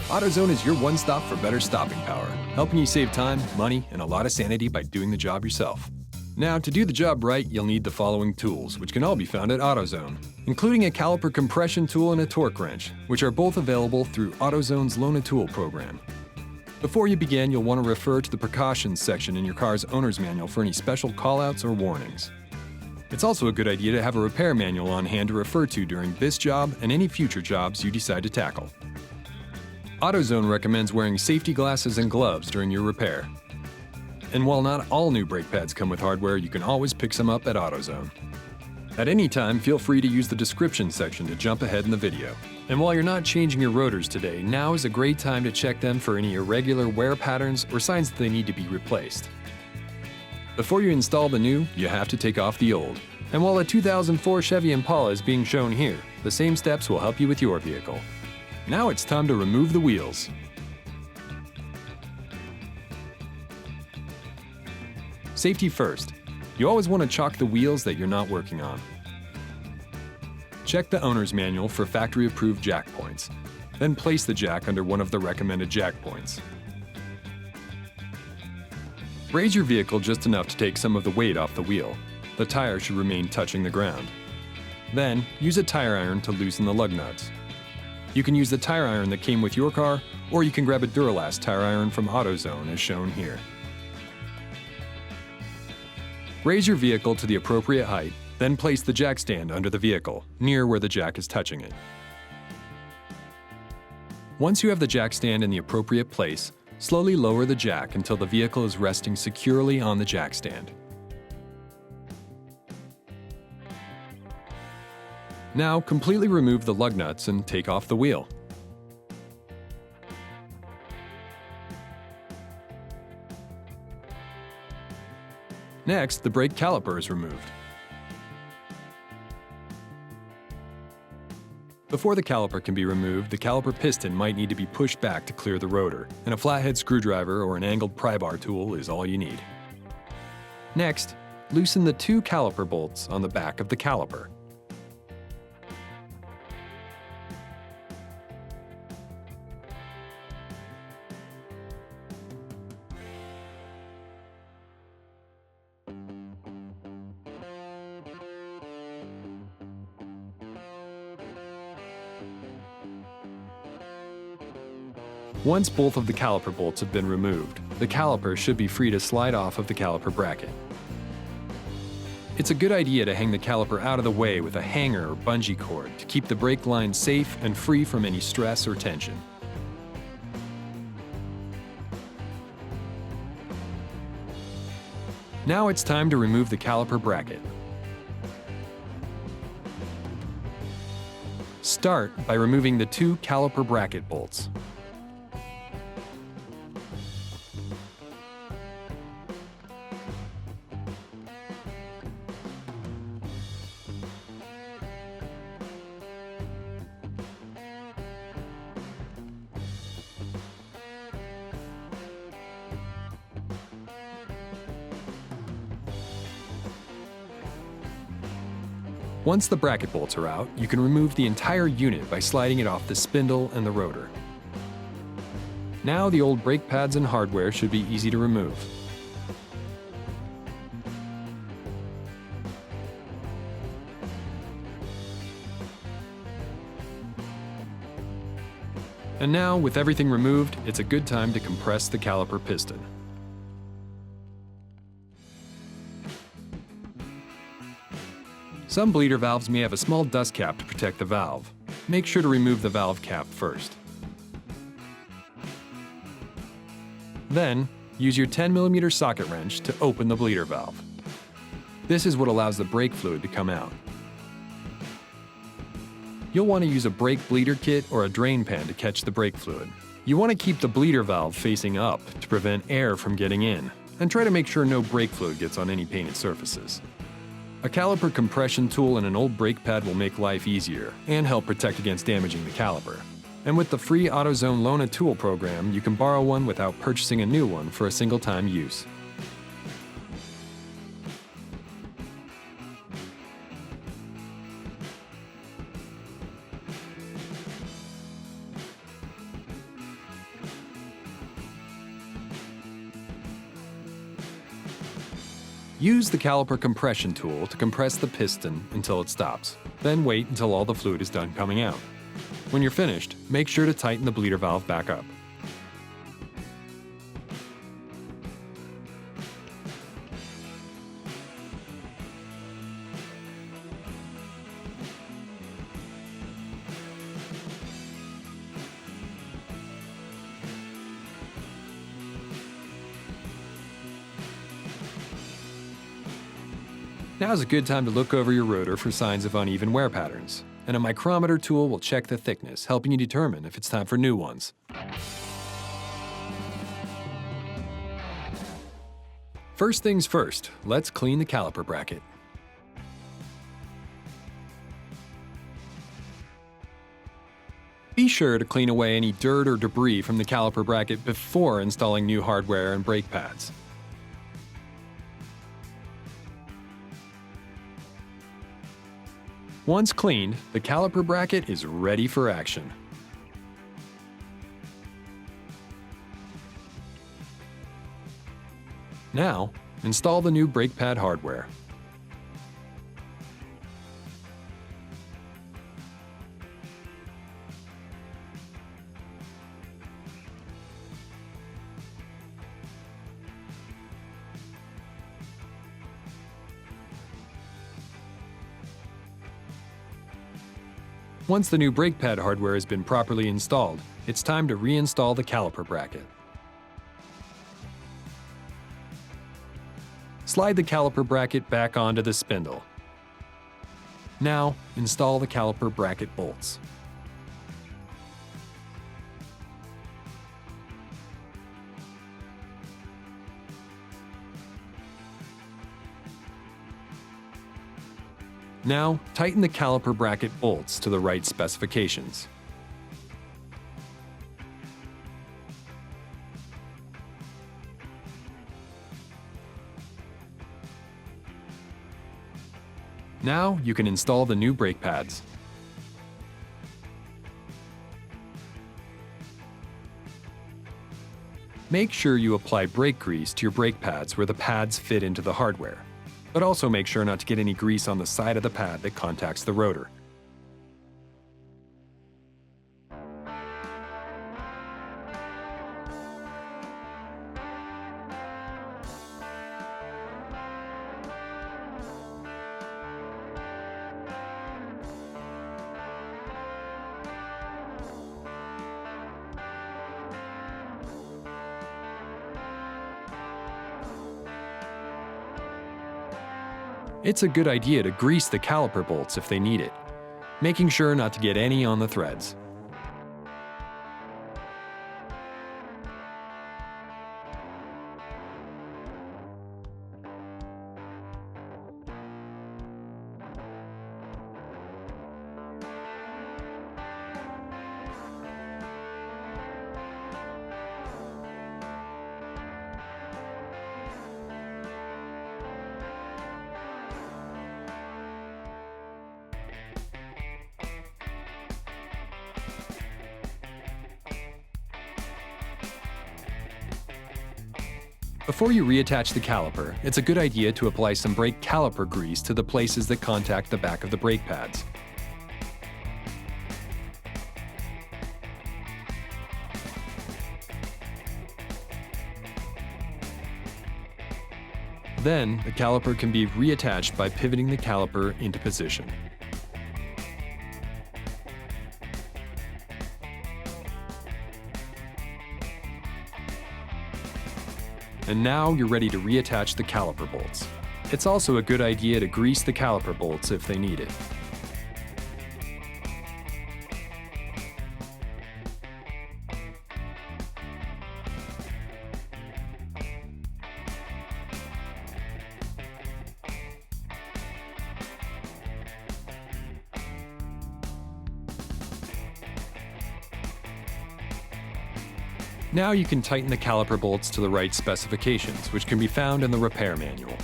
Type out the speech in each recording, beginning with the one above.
AutoZone is your one stop for better stopping power, helping you save time, money, and a lot of sanity by doing the job yourself. Now, to do the job right, you'll need the following tools, which can all be found at AutoZone, including a Caliper Compression tool and a torque wrench, which are both available through AutoZone's Loan a Tool program. Before you begin, you'll want to refer to the precautions section in your car's owner's manual for any special callouts or warnings. It's also a good idea to have a repair manual on hand to refer to during this job and any future jobs you decide to tackle. AutoZone recommends wearing safety glasses and gloves during your repair. And while not all new brake pads come with hardware, you can always pick some up at AutoZone. At any time, feel free to use the description section to jump ahead in the video. And while you're not changing your rotors today, now is a great time to check them for any irregular wear patterns or signs that they need to be replaced. Before you install the new, you have to take off the old. And while a 2004 Chevy Impala is being shown here, the same steps will help you with your vehicle. Now it's time to remove the wheels. Safety first. You always want to chalk the wheels that you're not working on. Check the owner's manual for factory-approved jack points. Then place the jack under one of the recommended jack points. Raise your vehicle just enough to take some of the weight off the wheel. The tire should remain touching the ground. Then, use a tire iron to loosen the lug nuts. You can use the tire iron that came with your car, or you can grab a Duralast tire iron from AutoZone as shown here. Raise your vehicle to the appropriate height, then place the jack stand under the vehicle, near where the jack is touching it. Once you have the jack stand in the appropriate place, slowly lower the jack until the vehicle is resting securely on the jack stand. Now, completely remove the lug nuts and take off the wheel. Next, the brake caliper is removed. Before the caliper can be removed, the caliper piston might need to be pushed back to clear the rotor, and a flathead screwdriver or an angled pry bar tool is all you need. Next, loosen the two caliper bolts on the back of the caliper. Once both of the caliper bolts have been removed, the caliper should be free to slide off of the caliper bracket. It's a good idea to hang the caliper out of the way with a hanger or bungee cord to keep the brake line safe and free from any stress or tension. Now it's time to remove the caliper bracket. Start by removing the two caliper bracket bolts. Once the bracket bolts are out, you can remove the entire unit by sliding it off the spindle and the rotor. Now the old brake pads and hardware should be easy to remove. And now, with everything removed, it's a good time to compress the caliper piston. Some bleeder valves may have a small dust cap to protect the valve. Make sure to remove the valve cap first. Then, use your 10mm socket wrench to open the bleeder valve. This is what allows the brake fluid to come out. You'll want to use a brake bleeder kit or a drain pan to catch the brake fluid. You want to keep the bleeder valve facing up to prevent air from getting in, and try to make sure no brake fluid gets on any painted surfaces. A caliper compression tool and an old brake pad will make life easier and help protect against damaging the caliper. And with the free AutoZone Loan a Tool program, you can borrow one without purchasing a new one for a single-time use. Use the Caliper Compression tool to compress the piston until it stops. Then wait until all the fluid is done coming out. When you're finished, make sure to tighten the bleeder valve back up. Now's a good time to look over your rotor for signs of uneven wear patterns, and a micrometer tool will check the thickness, helping you determine if it's time for new ones. First things first, let's clean the caliper bracket. Be sure to clean away any dirt or debris from the caliper bracket before installing new hardware and brake pads. Once cleaned, the caliper bracket is ready for action. Now, install the new brake pad hardware. Once the new brake pad hardware has been properly installed, it's time to reinstall the caliper bracket. Slide the caliper bracket back onto the spindle. Now, install the caliper bracket bolts. Now, tighten the caliper bracket bolts to the right specifications. Now, you can install the new brake pads. Make sure you apply brake grease to your brake pads where the pads fit into the hardware. But also make sure not to get any grease on the side of the pad that contacts the rotor. It's a good idea to grease the caliper bolts if they need it, making sure not to get any on the threads. Before you reattach the caliper, it's a good idea to apply some brake caliper grease to the places that contact the back of the brake pads. Then, the caliper can be reattached by pivoting the caliper into position. And now you're ready to reattach the caliper bolts. It's also a good idea to grease the caliper bolts if they need it. Now you can tighten the caliper bolts to the right specifications, which can be found in the repair manual.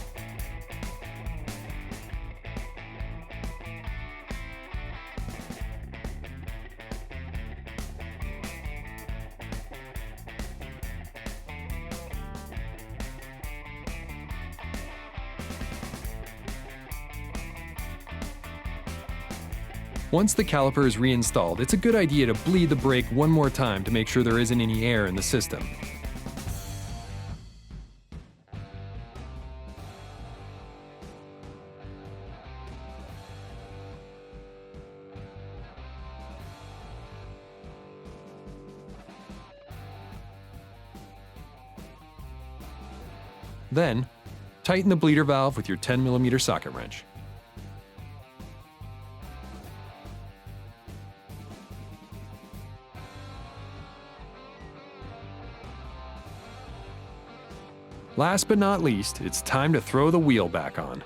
Once the caliper is reinstalled, it's a good idea to bleed the brake one more time to make sure there isn't any air in the system. Then, tighten the bleeder valve with your 10mm socket wrench. Last but not least, it's time to throw the wheel back on.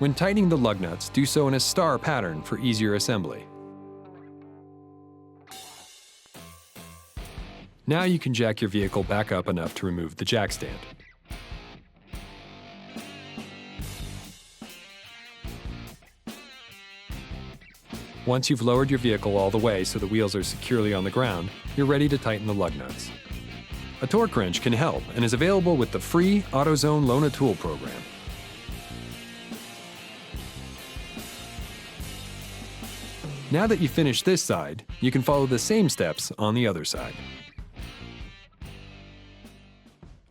When tightening the lug nuts, do so in a star pattern for easier assembly. Now you can jack your vehicle back up enough to remove the jack stand. Once you've lowered your vehicle all the way so the wheels are securely on the ground, you're ready to tighten the lug nuts. A torque wrench can help and is available with the free AutoZone Loan a Tool program. Now that you've finished this side, you can follow the same steps on the other side.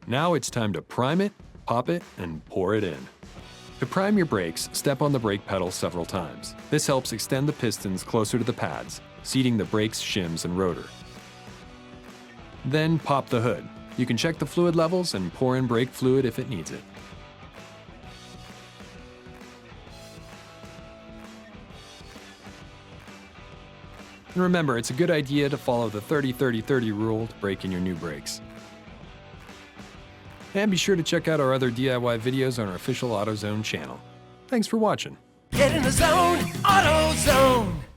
Now it's time to prime it, pop it, and pour it in. To prime your brakes, step on the brake pedal several times. This helps extend the pistons closer to the pads, seating the brakes, shims, and rotor. Then pop the hood. You can check the fluid levels and pour in brake fluid if it needs it. And remember, it's a good idea to follow the 30-30-30 rule to break in your new brakes. And be sure to check out our other DIY videos on our official AutoZone channel. Thanks for watching. Get in the zone, AutoZone.